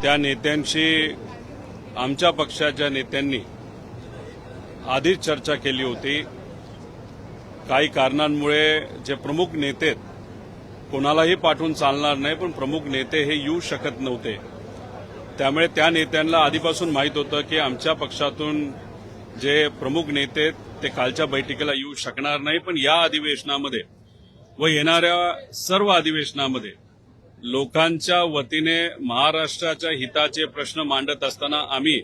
त्या नेत्यांशी आमच्या पक्षाच्या नेत्यांनी आधीच चर्चा केली होती। काही कारणांमुळे जे प्रमुख नेते कोणालाही पाठवून चालणार नाही, पण प्रमुख नेते हे येऊ शकत नव्हते। त्यामुळे त्या नेत्यांना आधीपासून माहीत होतं की आमच्या पक्षातून जे प्रमुख नेते ते कालच्या बैठकीला येऊ शकणार नाही, पण या अधिवेशनामध्ये व येणाऱ्या सर्व अधिवेशनामध्ये लोकांच्या वतीने महाराष्ट्राच्या हिताचे प्रश्न मांडत असताना आम्ही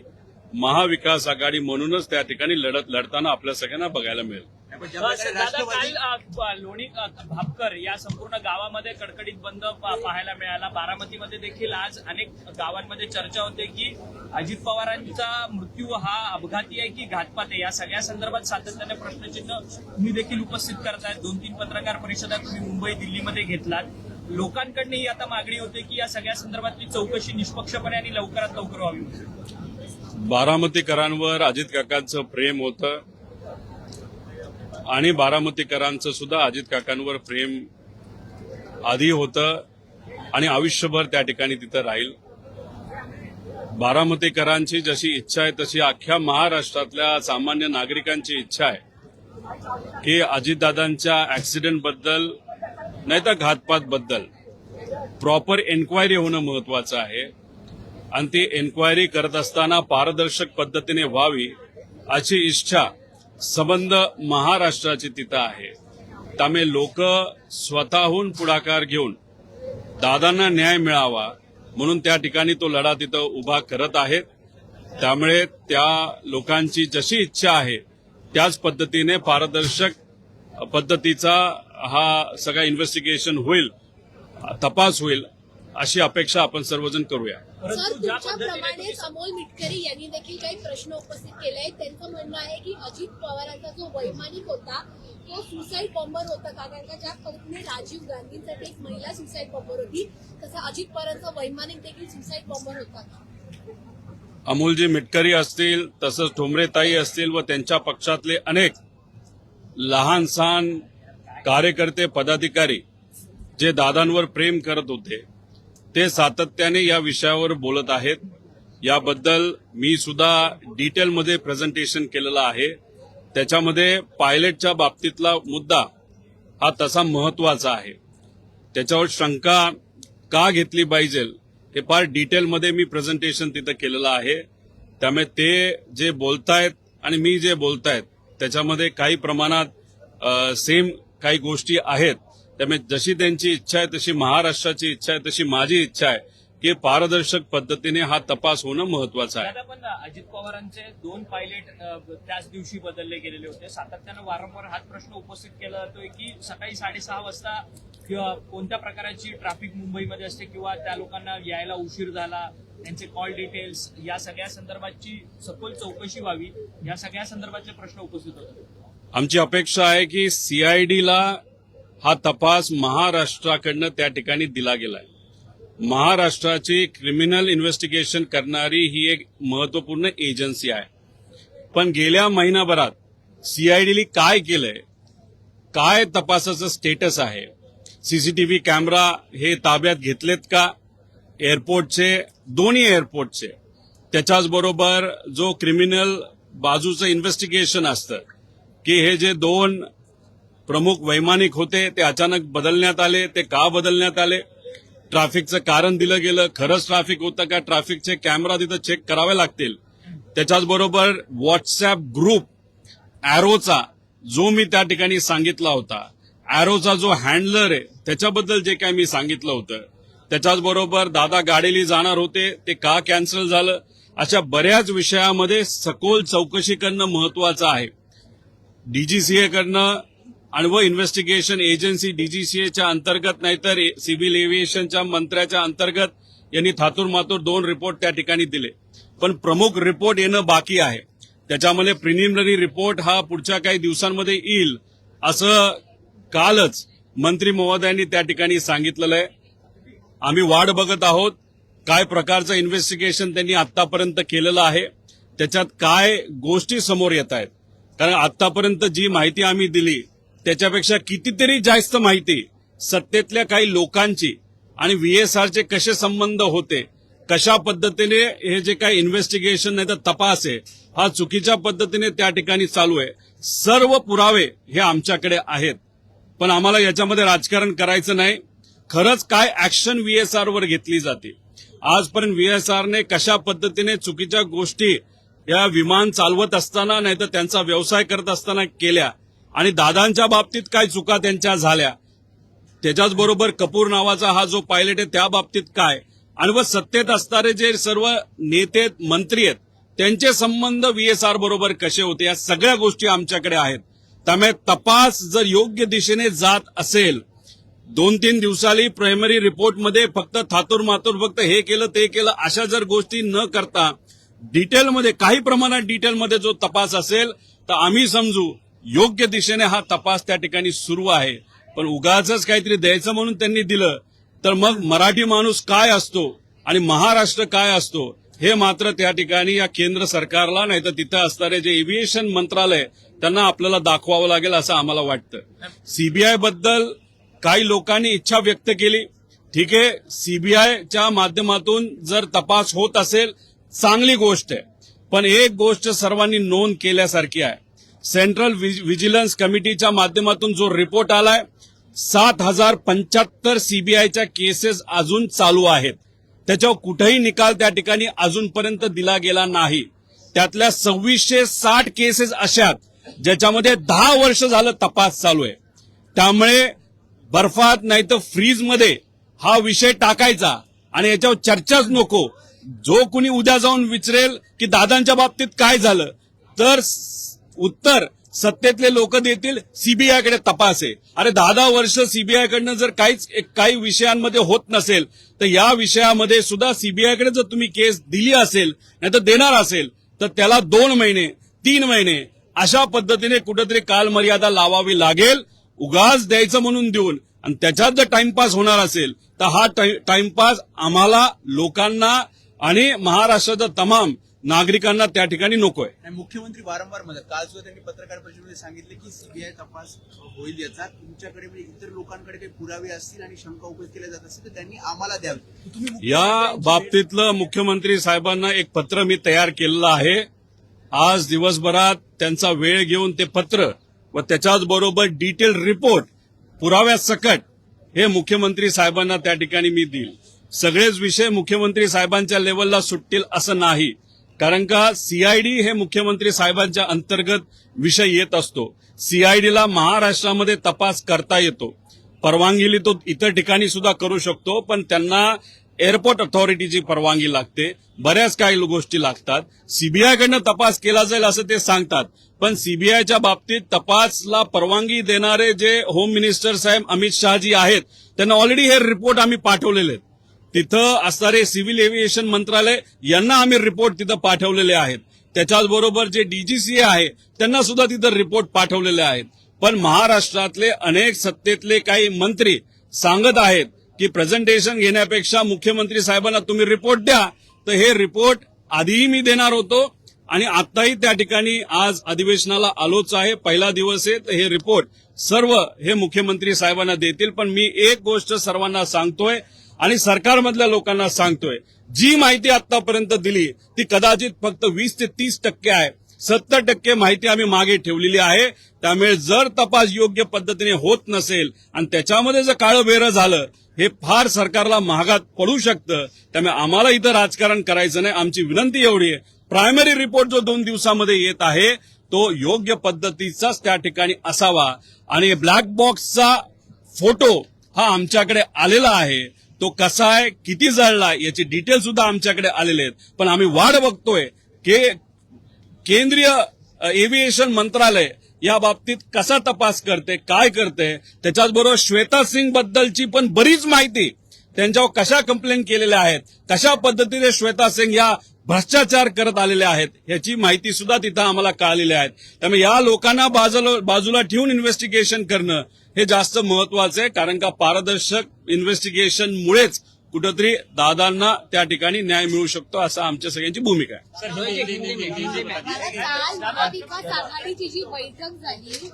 महाविकास आघाडी म्हणूनच त्या ठिकाणी लढताना आपल्या सगळ्यांना बघायला मिळेल। काल लोणी भापकर या संपूर्ण गावामध्ये कडकडीत बंद पाहायला मिळाला। बारामतीमध्ये देखील आज अनेक गावांमध्ये चर्चा होते की अजित पवारांचा मृत्यू हा अपघाती आहे की घातपात आहे। या सगळ्या संदर्भात सातत्याने प्रश्नचिन्ह तुम्ही देखील उपस्थित करतायत। 2-3 पत्रकार परिषदा तुम्ही मुंबई दिल्लीमध्ये घेतलात। लोकांकडनं ही आता मागणी होते की या सगळ्या संदर्भातली चौकशी निष्पक्षपणे आणि लवकरात लवकर व्हावी। बारामतीकरांवर अजित काकांचं प्रेम होतं आणि बारामतीकरांचं सुद्धा अजित काकांवर प्रेम आधी होतं आणि आयुष्यभर त्या ठिकाणी तिथं राहील। बारामतीकरांची जशी इच्छा आहे तशी अख्ख्या महाराष्ट्रातल्या सामान्य नागरिकांची इच्छा आहे की अजितदादांच्या ऍक्सिडेंटबद्दल नाही तर घातपातबद्दल प्रॉपर एन्क्वायरी होणं महत्वाचं आहे आणि ती एन्क्वायरी करत असताना पारदर्शक पद्धतीने व्हावी अशी इच्छा संबंध महाराष्ट्राची तिथं आहे। त्यामुळे लोक स्वतःहून पुढाकार घेऊन दादांना न्याय मिळावा म्हणून त्या ठिकाणी तो लढा तिथं उभा करत आहेत। त्यामुळे त्या लोकांची जशी इच्छा आहे त्याच पद्धतीने पारदर्शक पद्धतीचा हा सगळा इन्व्हेस्टिगेशन होईल, तपास होईल अशी अपेक्षा आपण सर्वजण करूया। सर, तुमच्याप्रमाणेच अमोल मिटकरी यांनी देखील काही प्रश्न उपस्थित केले आहेत। त्यांचं म्हणणं आहे की अजित पवारांचा जो वैमानिक होता तो सुसाईड बॉम्बर होता का? कारण का ज्या पत्नी राजीव गांधींसाठी एक महिला सुसाईड बॉम्बर होती, तसं अजित पवारांचा वैमानिक देखील सुसाईड बॉम्बर होता का? अमोलजी मिटकरी असतील, तसंच ठोंबरेताई असतील व त्यांच्या पक्षातले अनेक लहान सहान कार्यकर्ते पदाधिकारी जे दादांवर प्रेम करत होते ते सातत्याने या विषयावर बोलत आहेत। याबद्दल मी सुद्धा डिटेलमध्ये प्रेझेंटेशन केलेलं आहे। त्याच्यामध्ये पायलटच्या बाबतीतला मुद्दा हा तसा महत्वाचा आहे। त्याच्यावर शंका का घेतली पाहिजे हे फार डिटेलमध्ये मी प्रेझेंटेशन तिथं केलेलं आहे। त्यामुळे ते जे बोलतायत आणि मी जे बोलतायत त्याच्यामध्ये काही प्रमाणात सेम काही गोष्टी आहेत। त्यामुळे जशी त्यांची इच्छा आहे तशी महाराष्ट्राची इच्छा आहे तशी माझी इच्छा आहे की पारदर्शक पद्धतीने हा तपास होणं महत्वाचं आहे। पण अजित पवारांचे 2 पायलट त्याच दिवशी बदलले गेलेले होते। सातत्यानं वारंवार हाच प्रश्न उपस्थित केला जातोय की सकाळी 6:30 वाजता किंवा कोणत्या प्रकारची ट्रॅफिक मुंबईमध्ये असते किंवा त्या लोकांना यायला उशीर झाला, त्यांचे कॉल डिटेल्स या सगळ्या संदर्भाची सखोल चौकशी व्हावी, या सगळ्या संदर्भाचे प्रश्न उपस्थित होते। आमची अपेक्षा आहे की सीआयडीला हा तपास महाराष्ट्राकडनं त्या ठिकाणी दिला गेलाय। महाराष्ट्राची क्रिमिनल इन्व्हेस्टिगेशन करणारी ही एक महत्वपूर्ण एजन्सी आहे, पण गेल्या महिनाभरात सीआयडीने काय केलंय, काय तपासाचं स्टेटस आहे, सीसीटीव्ही कॅमेरा हे ताब्यात घेतलेत का एअरपोर्टचे, दोन्ही एअरपोर्टचे, त्याच्याचबरोबर जो क्रिमिनल बाजूचं इन्व्हेस्टिगेशन असतं की हे जे 2 प्रमुख वैमानिक होते ते अचानक बदलण्यात आले, ते का बदलण्यात आले, ट्रॅफिकचं कारण दिलं गेलं, खरंच ट्रॅफिक होतं का, ट्रॅफिकचे कॅमेरा तिथं चेक करावे लागतील। त्याच्याचबरोबर व्हॉट्सअप ग्रुप अॅरोचा जो मी त्या ठिकाणी सांगितला होता, अॅरोचा जो हँडलर आहे त्याच्याबद्दल जे काय मी सांगितलं होतं, त्याच्याचबरोबर दादा गाडीली जाणार होते ते का कॅन्सल झालं, अशा बऱ्याच विषयामध्ये सखोल चौकशी करणं महत्वाचं आहे। डीजीसीए कडनं आणि व इन्व्हेस्टिगेशन एजन्सी डीजीसीएच्या अंतर्गत नाहीतर सिव्हिल एव्हिएशनच्या मंत्र्याच्या अंतर्गत यांनी थातूरमातूर 2 रिपोर्ट त्या ठिकाणी दिले, पण प्रमुख रिपोर्ट येणं बाकी आहे। त्याच्यामध्ये प्रिलिमिनरी रिपोर्ट हा पुढच्या काही दिवसांमध्ये येईल असं कालच मंत्री महोदयांनी त्या ठिकाणी सांगितलेलं आहे। आम्ही वाट बघत आहोत काय प्रकारचं इन्व्हेस्टिगेशन त्यांनी आतापर्यंत केलेलं आहे, त्याच्यात काय गोष्टी समोर येत आहेत। कारण आतापर्यंत जी माहिती आम्ही दिली त्याच्यापेक्षा कितीतरी जास्त माहिती सत्तेतल्या काही लोकांची आणि व्हीएसआरचे कसे संबंध होते कशा पद्धतीने हे जे काही इन्व्हेस्टिगेशन नाही तर तपास आहे हा चुकीच्या पद्धतीने त्या ठिकाणी चालू आहे. सर्व पुरावे हे आमच्याकडे आहेत, पण आम्हाला याच्यामध्ये राजकारण करायचं नाही. खरंच काय ऍक्शन व्हीएसआर वर घेतली जाते. आजपर्यंत व्हीएसआरने कशा पद्धतीने चुकीच्या गोष्टी या विमान चालवत असताना नाही तर त्यांचा व्यवसाय करत असताना केल्या आणि दादांच्या बाबतीत काय चुका त्यांच्या झाल्या, त्याच्याच बरोबर कपूर नावाचा हा जो पायलट आहे त्या बाबतीत काय, आणि व सत्तेत असणारे जे सर्व नेते मंत्री आहेत त्यांचे संबंध व्हीएसआर बरोबर कसे होते, या सगळ्या गोष्टी आमच्याकडे आहेत. त्यामुळे तपास जर योग्य दिशेने जात असेल, 2-3 दिवसांनी प्रायमरी रिपोर्टमध्ये फक्त थातूर मातूर फक्त हे केलं ते केलं अशा जर गोष्टी न करता डिटेलमध्ये काही प्रमाणात डिटेलमध्ये जो तपास असेल तर आम्ही समजू योग्य दिशेने हा तपास त्या ठिकाणी सुरू आहे. पण उगाचच काहीतरी द्यायचं म्हणून त्यांनी दिलं तर मग मराठी माणूस काय असतो आणि महाराष्ट्र काय असतो हे मात्र त्या ठिकाणी या केंद्र सरकारला नाही तर तिथं असणारे जे एव्हिएशन मंत्रालय त्यांना आपल्याला दाखवावं लागेल असं आम्हाला वाटतं. सीबीआय बद्दल काही लोकांनी इच्छा व्यक्त केली, ठीक आहे, सीबीआयच्या माध्यमातून जर तपास होत असेल चांगली गोष्ट आहे, पण एक गोष्ट सर्वांनी नोंद केल्यासारखी आहे. सेंट्रल व्हिजिलन्स कमिटीच्या माध्यमातून जो रिपोर्ट आलाय 7,075 सीबीआयच्या केसेस अजून चालू आहेत. त्याच्यावर कुठेही निकाल त्या ठिकाणी अजूनपर्यंत दिला गेला नाही. त्यातल्या 2660 केसेस अशात ज्याच्यामध्ये 10 वर्ष झालं तपास चालू आहे. त्यामुळे बर्फात नाही तर फ्रीजमध्ये हा विषय टाकायचा आणि याच्यावर चर्चाच नको. जो कुणी उद्या जाऊन विचारेल की दादांच्या बाबतीत काय झालं तर उत्तर सत्तेतले लोक देतील सीबीआयकडे तपास आहे. अरे 10 वर्ष सीबीआयकडनं जर काही विषयांमध्ये होत नसेल तर या विषयामध्ये सुद्धा सीबीआयकडे जर तुम्ही केस दिली असेल नाही तर देणार असेल तर त्याला 2 महिने 3 महिने अशा पद्धतीने कुठेतरी कालमर्यादा लावावी लागेल. उगाच द्यायचं म्हणून देऊन आणि त्याच्यात जर टाइमपास होणार असेल तर हा टाइमपास आम्हाला लोकांना आणि महाराष्ट्राच्या तमाम नागरिकांना त्या ठिकाणी नकोय. मुख्यमंत्री वारंवार म्हणतात, काल सुद्धा त्यांनी पत्रकार परिषदेमध्ये सांगितले की सीबीआय तपास होईल याचा. तुमच्याकडे म्हणजे इतर लोकांकडे काही पुरावे असतील आणि शंका उपस्थित केल्या जात असतील तर त्यांनी आम्हाला द्यावे. या बाबतीतलं मुख्यमंत्री साहेबांना एक पत्र मी तयार केलेलं आहे. आज दिवसभरात त्यांचा वेळ घेऊन ते पत्र व त्याच्याच बरोबर डिटेल रिपोर्ट पुराव्यासकट हे मुख्यमंत्री साहेबांना त्या ठिकाणी मी देईल. सगळेच विषय मुख्यमंत्री साहेबांच्या लेवलला सुटतील असं नाही, कारण का सीआयडी हे मुख्यमंत्री साहेबांच्या अंतर्गत विषय येत असतो. सीआयडीला महाराष्ट्रामध्ये तपास करता येतो, परवानगी तो इतर ठिकाणी सुद्धा करू शकतो, पण त्यांना एअरपोर्ट अथॉरिटीची परवानगी लागते, बऱ्याच काही गोष्टी लागतात. सीबीआयकडनं तपास केला जाईल असं ते सांगतात, पण सीबीआयच्या बाबतीत तपासला परवानगी देणारे जे होम मिनिस्टर साहेब अमित शहाजी आहेत त्यांना ऑलरेडी हे रिपोर्ट आम्ही पाठवलेले आहेत. तिथं असणारे सिव्हिल एव्हिएशन मंत्रालय यांना आम्ही रिपोर्ट तिथं पाठवलेले आहेत. त्याच्याचबरोबर जे डीजीसीए आहे त्यांना सुद्धा तिथं रिपोर्ट पाठवलेले आहेत. पण महाराष्ट्रातले अनेक सत्तेतले काही मंत्री सांगत आहेत की प्रेझेंटेशन घेण्यापेक्षा मुख्यमंत्री साहेबांना तुम्ही रिपोर्ट द्या, तर हे रिपोर्ट आधीही मी देणार होतो आणि आताही त्या ठिकाणी आज अधिवेशनाला आलोच आहे. पहिला दिवस आहे, तर हे रिपोर्ट सर्व हे मुख्यमंत्री साहेबांना देतील. पण मी एक गोष्ट सर्वांना सांगतोय आणि सरकारमधल्या लोकांना सांगतोय, जी माहिती आतापर्यंत दिली ती कदाचित फक्त 20 ते 30% आहे. 70% माहिती आम्ही मागे ठेवलेली आहे. त्यामुळे जर तपास योग्य पद्धतीने होत नसेल आणि त्याच्यामध्ये जर काळं बेरं झालं हे फार सरकारला महागात पडू शकतं. त्यामुळे आम्हाला इथं राजकारण करायचं नाही. आमची विनंती एवढी आहे, प्रायमरी रिपोर्ट जो 2 दिवसामध्ये येत आहे तो योग्य पद्धतीचाच त्या ठिकाणी असावा. आणि ब्लॅक बॉक्सचा फोटो हा आमच्याकडे आलेला आहे, तो कसा आहे, किती जळला याची डिटेल सुद्धा आमच्याकडे आलेले आहेत. पण आम्ही वाट बघतोय की केंद्रीय एव्हिएशन मंत्रालय या बाबतीत कसा तपास करते, काय करते. त्याच्याचबरोबर श्वेता सिंग बद्दलची पण बरीच माहिती त्यांच्यावर कशा कंप्लेंट केलेल्या आहेत, कशा पद्धतीने श्वेता सिंग या भ्रष्टाचार करत आलेल्या आहेत याची माहिती सुद्धा तिथं आम्हाला कळालेली आहे. त्यामुळे या लोकांना बाजूला ठेवून इन्व्हेस्टिगेशन करणं हे जास्त महत्वाचं आहे, कारण का पारदर्शक इन्व्हेस्टिगेशनमुळेच कुठंतरी दादांना त्या ठिकाणी न्याय मिळू शकतो असं आमच्या सगळ्यांची भूमिका आहे. काल महाविकास आघाडीची जी बैठक झाली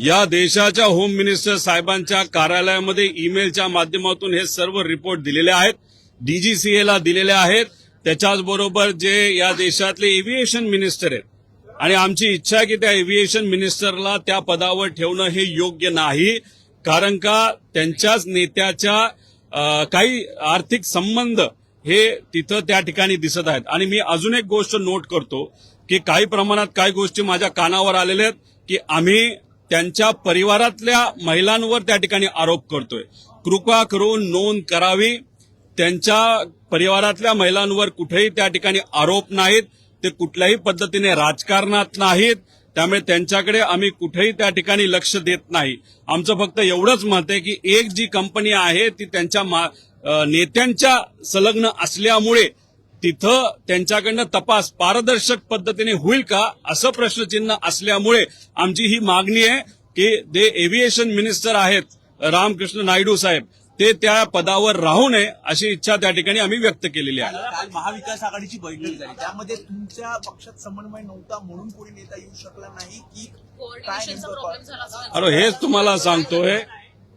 या देशाच्या होम मिनिस्टर साहेबांच्या कार्यालयामध्ये ईमेलच्या माध्यमातून हे सर्व रिपोर्ट दिलेले आहेत, डीजीसीएला दिलेले आहेत. त्याच्याचबरोबर जे या देशातले एव्हिएशन मिनिस्टर आहेत आणि आमची इच्छा आहे की त्या एव्हिएशन मिनिस्टरला त्या पदावर ठेवणं हे योग्य नाही, कारण का त्यांच्याच नेत्याच्या काही आर्थिक संबंध हे तिथं त्या ठिकाणी दिसत आहेत. आणि मी अजून एक गोष्ट नोट करतो की काही प्रमाणात काही गोष्टी माझ्या कानावर आलेल्या आहेत की आम्ही त्यांच्या परिवारातल्या महिलांवर त्या ठिकाणी आरोप करतोय. कृपा करून नोंद करावी, त्यांच्या परिवारातल्या महिलांवर कुठेही त्या ठिकाणी आरोप नाहीत, ते कुठल्याही पद्धतीने राजकारणात नाहीत, त्यामुळे त्यांच्याकडे आम्ही कुठेही त्या ठिकाणी लक्ष देत नाही. आमचं फक्त एवढंच मत आहे की एक जी कंपनी आहे ती त्यांच्या नेत्यांच्या संलग्न असल्यामुळे तिथं त्यांच्याकडनं तपास पारदर्शक पद्धतीने होईल का असं प्रश्नचिन्ह असल्यामुळे आमची ही मागणी आहे की जे एव्हिएशन मिनिस्टर आहेत रामकृष्ण नायडू साहेब ते त्या पदावर राहू नये अशी इच्छा त्या ठिकाणी आम्ही व्यक्त केलेली आहे. काल महाविकास आघाडीची बैठक झाली, त्यामध्ये तुमच्या पक्षात समन्वय नव्हता म्हणून कोणी नेता येऊ शकला नाही की काय नेमकं? अरे हेच तुम्हाला सांगतोय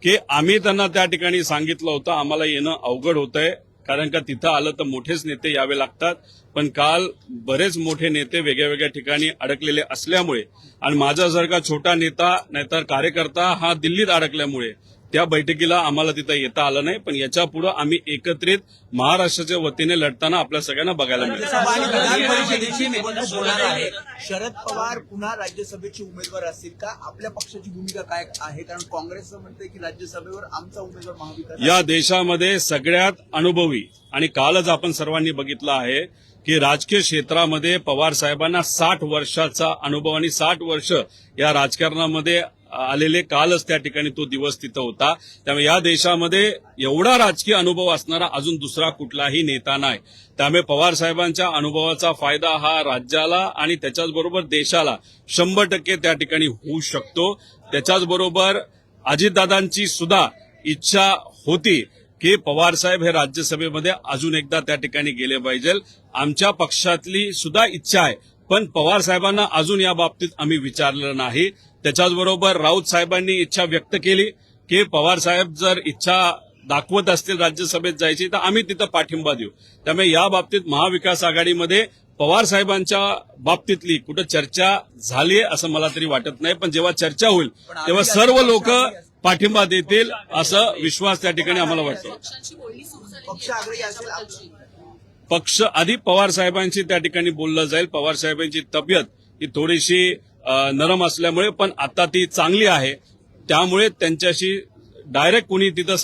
की आम्ही त्यांना त्या ठिकाणी सांगितलं होतं आम्हाला येणं अवघड होतंय, कारण का तिथं आलं तर मोठेच नेते यावे लागतात. पण काल बरेच मोठे नेते वेगळ्या वेगळ्या ठिकाणी अडकलेले असल्यामुळे आणि माझ्यासारखा छोटा नेता नाहीतर कार्यकर्ता हा दिल्लीत अडकल्यामुळे त्या बैठकीला आम्हाला तिथं येता आलं नाही. पण याच्या पुढे आम्ही एकत्रित महाराष्ट्राच्या वतीने लढताना आपल्या सगळ्यांना बघायला मिळेल. लोकसभा आणि विधान परिषदेची निवडणूक होणार आहे. शरद पवार पुन्हा राज्यसभेचे उमेदवार असतील का? आपल्या पक्षाची भूमिका काय आहे? कारण काँग्रेसचं म्हणतंय की राज्यसभेवर आमचा उमेदवार महाविकास. या देशामध्ये सगळ्यात अनुभवी आणि कालच आपण सर्वांनी बघितलं आहे की राजकीय क्षेत्रामध्ये पवार साहेबांना 60 वर्षाचा अनुभव आणि 60 वर्ष या राजकारणामध्ये आलेले कालच त्या ठिकाणी तो दिवस तिथं होता. त्यामुळे या देशामध्ये एवढा राजकीय अनुभव असणारा अजून दुसरा कुठलाही नेता नाही. त्यामुळे पवार साहेबांच्या अनुभवाचा फायदा हा राज्याला आणि त्याच्याचबरोबर देशाला 100% त्या ठिकाणी होऊ शकतो. त्याच्याचबरोबर अजितदादांची सुद्धा इच्छा होती की पवार साहेब हे राज्यसभेमध्ये अजून एकदा त्या ठिकाणी गेले पाहिजे. आमच्या पक्षातली सुद्धा इच्छा आहे, पण पवार साहेबांना अजून या बाबतीत आम्ही विचारलं नाही. त्याच्याचबरोबर राऊत साहेबांनी इच्छा व्यक्त केली की पवार साहेब जर इच्छा दाखवत असतील राज्यसभेत जायची तर आम्ही तिथं पाठिंबा देऊ. त्यामुळे या बाबतीत महाविकास आघाडीमध्ये पवार साहेबांच्या बाबतीतली कुठं चर्चा झाली असं मला तरी वाटत नाही. पण जेव्हा चर्चा होईल तेव्हा सर्व लोक पाठिंबा देतील असं विश्वास त्या ठिकाणी आम्हाला वाटतो. पक्ष आग्रही असेल. पक्ष आधी पवार साहेबांशी त्या ठिकाणी बोललं जाईल. पवार साहेबांची तब्येत ही थोडीशी नरम असल्यामुळे पण आता ती चांगली आहे, त्यामुळे त्यांच्याशी डायरेक्ट कोणी तिथं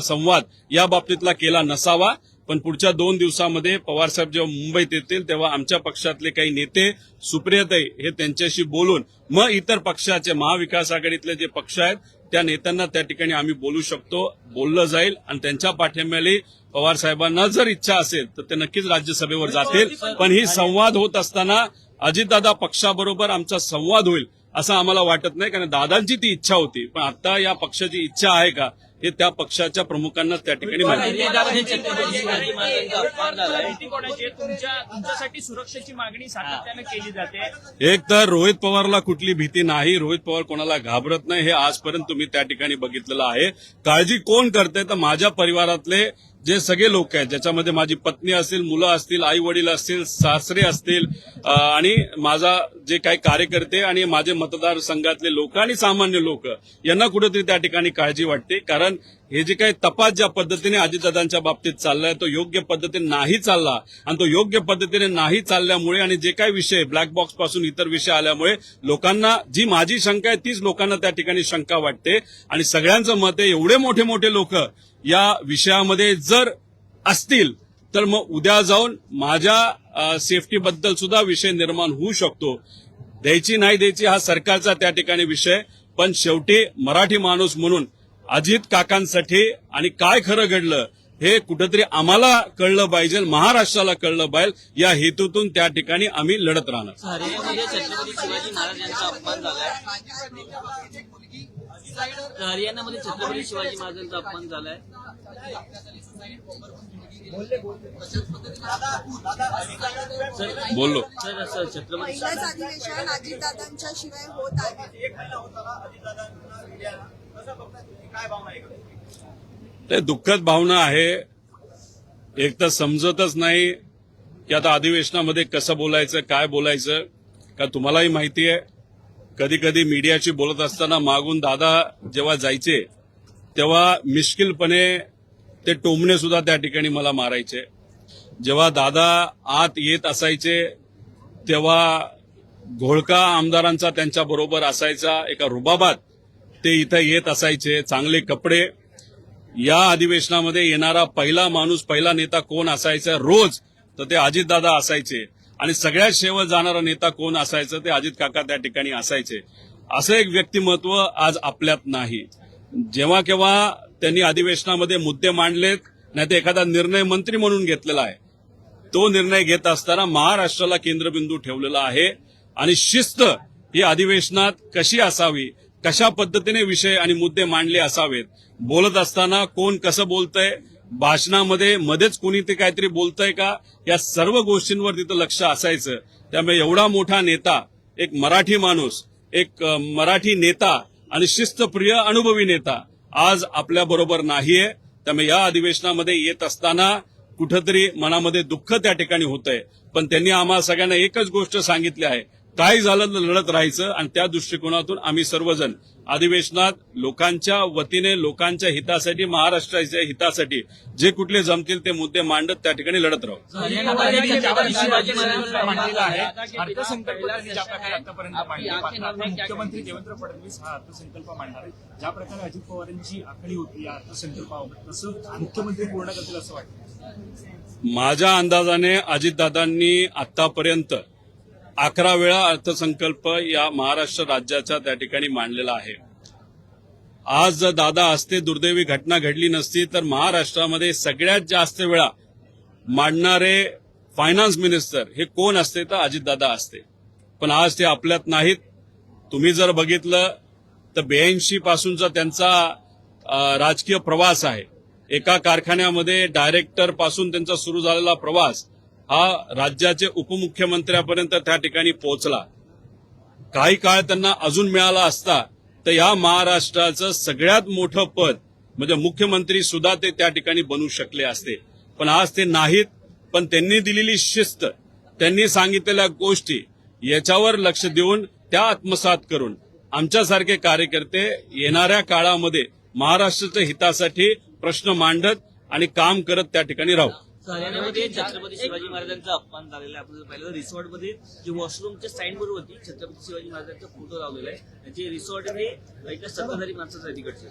संवाद या बाबतीतला केला नसावा. पण पुढच्या 2 दिवसामध्ये पवार साहेब जेव्हा मुंबईत येतील तेव्हा आमच्या पक्षातले काही नेते सुप्रियाताई हे त्यांच्याशी बोलून मग इतर पक्षाचे महाविकास आघाडीतले जे पक्ष आहेत त्या नेत्यांना त्या ठिकाणी आम्ही बोलू शकतो, बोललं जाईल आणि त्यांच्या पाठिंब्याने पवार साहेबांना जर इच्छा असेल तर ते नक्कीच राज्यसभेवर जातील. पण ही संवाद होत असताना अजितदादा पक्षाबरोबर आमचा संवाद होईल असं आम्हाला वाटत नाही, कारण दादांची ती इच्छा होती. पण आता या पक्षाची इच्छा आहे का हे त्या पक्षाच्या प्रमुखांना त्या ठिकाणी माहिती. तुमच्यासाठी सुरक्षेची मागणी सातत्यानं केली जाते. एक तर रोहित पवारला कुठली भीती नाही, रोहित पवार कोणाला घाबरत नाही, हे आजपर्यंत तुम्ही त्या ठिकाणी बघितलेलं आहे. काळजी कोण करते तर माझ्या परिवारातले जे सगळे लोक आहेत, ज्याच्यामध्ये माझी पत्नी असतील, मुलं असतील, आई वडील असतील, सासरे असतील आणि माझा जे काही कार्यकर्ते आणि माझे मतदारसंघातले लोक आणि सामान्य लोक यांना कुठेतरी त्या ठिकाणी काळजी वाटते. कारण हे जे काही तपास ज्या पद्धतीने अजितदादांच्या बाबतीत चाललाय तो योग्य पद्धतीने नाही चालला आणि तो योग्य पद्धतीने नाही चालल्यामुळे आणि जे काही विषय ब्लॅक बॉक्स पासून इतर विषय आल्यामुळे लोकांना जी माझी शंका आहे तीच लोकांना त्या ठिकाणी शंका वाटते. आणि सगळ्यांचं मत आहे एवढे मोठे मोठे लोक या विषयामध्ये जर असतील तर मग उद्या जाऊन माझ्या सेफ्टीबद्दल सुद्धा विषय निर्माण होऊ शकतो. द्यायची नाही द्यायची हा सरकारचा त्या ठिकाणी विषय, पण शेवटी मराठी माणूस म्हणून अजित काकांसाठी आणि काय खरं घडलं हे कुठंतरी आम्हाला कळलं पाहिजे, महाराष्ट्राला कळलं पाहिजे, या हेतूतून त्या ठिकाणी आम्ही लढत राहणार. हरियाणामध्ये छत्रपती शिवाजी महाराजांचा अपमान झालाय. बोललो. सर असं छत्रपती पहिलंच अधिवेशन अजितदादांच्या शिवाय होत आहे. ते दुःखद भावना आहे. एक तर समजतच नाही की आता अधिवेशनामध्ये कसं बोलायचं, काय बोलायचं. का तुम्हालाही माहिती आहे, कधी कधी मीडियाशी बोलत असताना मागून दादा जेव्हा जायचे तेव्हा मिश्किलपणे ते टोमणे सुद्धा त्या ठिकाणी मला मारायचे. जेव्हा दादा आत येत असायचे तेव्हा घोळका आमदारांचा त्यांच्या बरोबर असायचा. एका रुबाबात ते इथं येत असायचे. चांगले कपडे. या अधिवेशनामध्ये येणारा पहिला माणूस, पहिला नेता कोण असायचा रोज, तर ते अजितदादा असायचे. आणि सगळ्यात शेवट जाणारा नेता कोण असायचं, ते अजित काका त्या ठिकाणी असायचे. असं एक व्यक्तिमत्व आज आपल्यात नाही. जेव्हा केव्हा त्यांनी अधिवेशनामध्ये मुद्दे मांडलेत, नाही तर एखादा निर्णय मंत्री म्हणून घेतलेला आहे, तो निर्णय घेत असताना महाराष्ट्राला केंद्रबिंदू ठेवलेला आहे. आणि शिस्त ही अधिवेशनात कशी असावी, कशा पद्धतीने विषय आणि मुद्दे मांडले असावेत, बोलत असताना कोण कसं बोलतंय, भाषणामध्ये मध्येच कोणी ते काहीतरी बोलतंय का, या सर्व गोष्टींवर तिथं लक्ष असायचं. त्यामुळे एवढा मोठा नेता, एक मराठी माणूस, एक मराठी नेता आणि शिस्तप्रिय अनुभवी नेता आज आपल्या बरोबर नाहीये. त्यामुळे या अधिवेशनामध्ये येत असताना कुठंतरी मनामध्ये दुःख त्या ठिकाणी होतंय. पण त्यांनी आम्हाला सगळ्यांना एकच गोष्ट सांगितली आहे, काय झालं तर लढत राहायचं. आणि त्या दृष्टिकोनातून आम्ही सर्वजण अधिवेशनात लोकांच्या वतीने, लोकांच्या हितासाठी, महाराष्ट्राच्या हितासाठी जे कुठले जमतील ते मुद्दे मांडत त्या ठिकाणी लढत राहू. शिवाजी महाराजांना मांडलेला आहे. अर्थसंकल्प ज्या प्रकारे आतापर्यंत मांडला, मात्र आता मुख्यमंत्री देवेंद्र फडणवीस हा अर्थसंकल्प मांडणार आहे. ज्या प्रकारे अजित पवारांची आखणी होती या अर्थसंकल्पावर, तसं मुख्यमंत्री पूर्ण करतील असं वाटतं. माझ्या अंदाजाने अजितदादांनी आतापर्यंत 11 वेळा अर्थसंकल्प या महाराष्ट्र राज्याचा त्या ठिकाणी मांडलेला आहे. आज जर दादा असते, दुर्दैवी घटना घडली नसती, तर महाराष्ट्रामध्ये सगळ्यात जास्त वेळा मांडणारे फायनान्स मिनिस्टर हे कोण असते, तर अजितदादा असते. पण आज ते आपल्यात नाहीत. तुम्ही जर बघितलं तर 82 पासूनचा त्यांचा राजकीय प्रवास आहे. एका कारखान्यामध्ये डायरेक्टर पासून त्यांचा सुरू झालेला प्रवास हा राज्याचे उपमुख्यमंत्र्यापर्यंत त्या ठिकाणी पोहोचला. काही काळ त्यांना अजून मिळाला असता तर या महाराष्ट्राचं सगळ्यात मोठं पद म्हणजे मुख्यमंत्री सुद्धा ते त्या ठिकाणी बनू शकले असते. पण आज ते नाहीत. पण त्यांनी दिलेली शिस्त, त्यांनी सांगितलेल्या गोष्टी याच्यावर लक्ष देऊन त्या आत्मसात करून आमच्यासारखे कार्यकर्ते येणाऱ्या काळामध्ये महाराष्ट्राच्या हितासाठी प्रश्न मांडत आणि काम करत त्या ठिकाणी राहू. हरियाणामध्ये छत्रपती शिवाजी महाराजांचा अपमान झालेला आहे. आपण पाहिलं रिसॉर्टमध्ये जे वॉशरूमच्या साईनबोर्ड होती छत्रपती शिवाजी महाराजांचा फोटो लावलेला आहे. जे रिसॉर्ट हे एका सत्ताधारी माणसाचं आहे तिकडचं.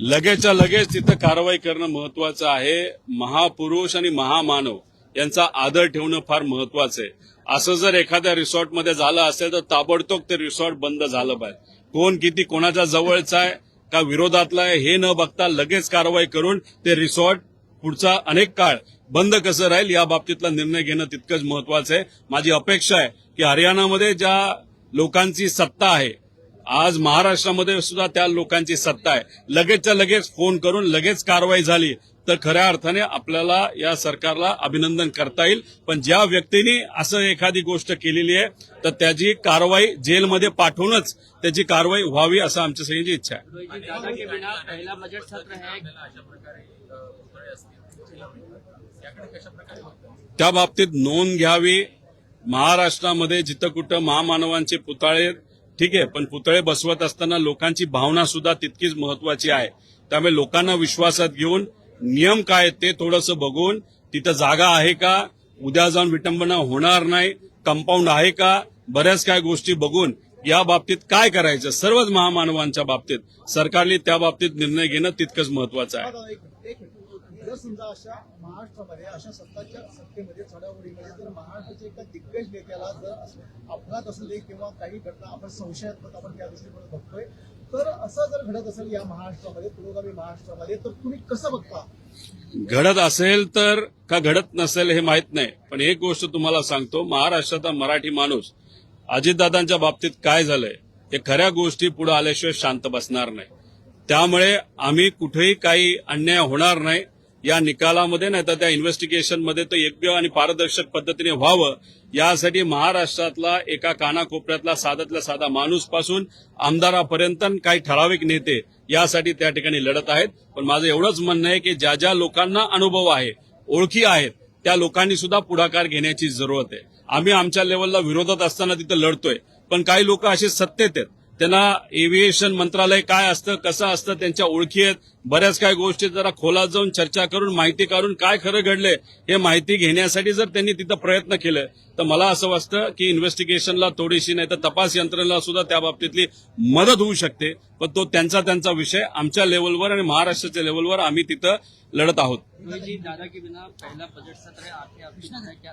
लगेचच्या लगेच तिथं कारवाई करणं महत्वाचं आहे. महापुरुष आणि महामानव यांचा आदर ठेवणं फार महत्वाचं आहे. असं जर एखाद्या रिसॉर्टमध्ये झालं असेल तर ताबडतोब ते रिसॉर्ट बंद झालं पाहिजे. कोण किती कोणाच्या जवळचा आहे का विरोधातला आहे हे न बघता लगेच कारवाई करून ते रिसॉर्ट पुढचा अनेक काळ बंद कसं राहील या बाबतीतला निर्णय घेणं तितकंच महत्वाचं आहे. माझी अपेक्षा आहे की हरियाणामध्ये ज्या लोकांची सत्ता आहे, आज महाराष्ट्रामध्ये सुद्धा त्या लोकांची सत्ता आहे. लगेचच्या लगेच फोन करून लगेच कारवाई झाली तर खऱ्या अर्थाने आपल्याला या सरकारला अभिनंदन करता येईल. पण ज्या व्यक्तीने असं एखादी गोष्ट केलेली आहे तर त्याची कारवाई जेलमध्ये पाठवूनच त्याची कारवाई व्हावी असं आमच्या सगळ्यांची इच्छा आहे. दादा के बिना पहिला बजट सत्र है. त्या बाबतीत नोंद घ्यावी. महाराष्ट्रामध्ये जिथं कुठं महामानवांचे पुतळे, ठीक आहे, पण पुतळे बसवत असताना लोकांची भावना सुद्धा तितकीच महत्वाची आहे. त्यामुळे लोकांना विश्वासात घेऊन नियम काय ते थोडंसं बघून, तिथं जागा आहे का, उद्या जाऊन विटंबना होणार नाही, कंपाऊंड आहे का, बऱ्याच काय गोष्टी बघून या बाबतीत काय करायचं सर्वच महामानवांच्या बाबतीत सरकारने त्या बाबतीत निर्णय घेणं तितकंच महत्वाचं आहे. जर समजा अशा महाराष्ट्रामध्ये अशा सत्तेमध्ये चढाओढीमध्ये जर महाराष्ट्राच्या एका दिग्गज नेत्याला जर अपघात असू दे किंवा काही घटना आपण संशयात्मक आपण त्या दृष्टीने बघतोय, तर असं जर घडत असेल या महाराष्ट्रामध्ये, पुरोगामी महाराष्ट्रामध्ये, तर तुम्ही कसं बघता? घडत असेल तर का घडत नसेल हे माहित नाही. पण एक गोष्ट तुम्हाला सांगतो, महाराष्ट्राचा मराठी माणूस अजितदादांच्या बाबतीत काय झालंय हे खऱ्या गोष्टी पुढे आल्याशिवाय शांत बसणार नाही. त्यामुळे आम्ही कुठेही काही अन्याय होणार नाही या निकालामध्ये नाही तर त्या इन्व्हेस्टिगेशनमध्ये तो योग्य आणि पारदर्शक पद्धतीने व्हावं यासाठी महाराष्ट्रातला एका कानाकोपऱ्यातला साधातला साधा माणूस पासून आमदारापर्यंत काही ठराविक नेते यासाठी त्या ठिकाणी लढत आहेत. पण माझं एवढंच म्हणणं आहे की ज्या ज्या लोकांना अनुभव आहे, ओळखी आहेत, त्या लोकांनी सुद्धा पुढाकार घेण्याची जरूरत आहे. आम्ही आमच्या लेवलला विरोधात असताना तिथं लढतोय, पण काही लोक असे सत्तेत आहेत, त्यांना एव्हिएशन मंत्रालय काय असतं, कसं असतं, त्यांच्या ओळखी आहेत. बऱ्याच काही गोष्टी जरा खोलात जाऊन चर्चा करून माहिती काढून काय खरं घडलंय हे माहिती घेण्यासाठी जर त्यांनी तिथं प्रयत्न केले तर मला असं वाटतं की इन्व्हेस्टिगेशनला थोडीशी नाही तर तपास यंत्रणेला सुद्धा त्या बाबतीतली मदत होऊ शकते. पण तो त्यांचा विषय. आमच्या लेवलवर आणि महाराष्ट्राच्या लेवलवर आम्ही तिथं लढत आहोत. दादा के बिना पहला बजट सत्र है, आपके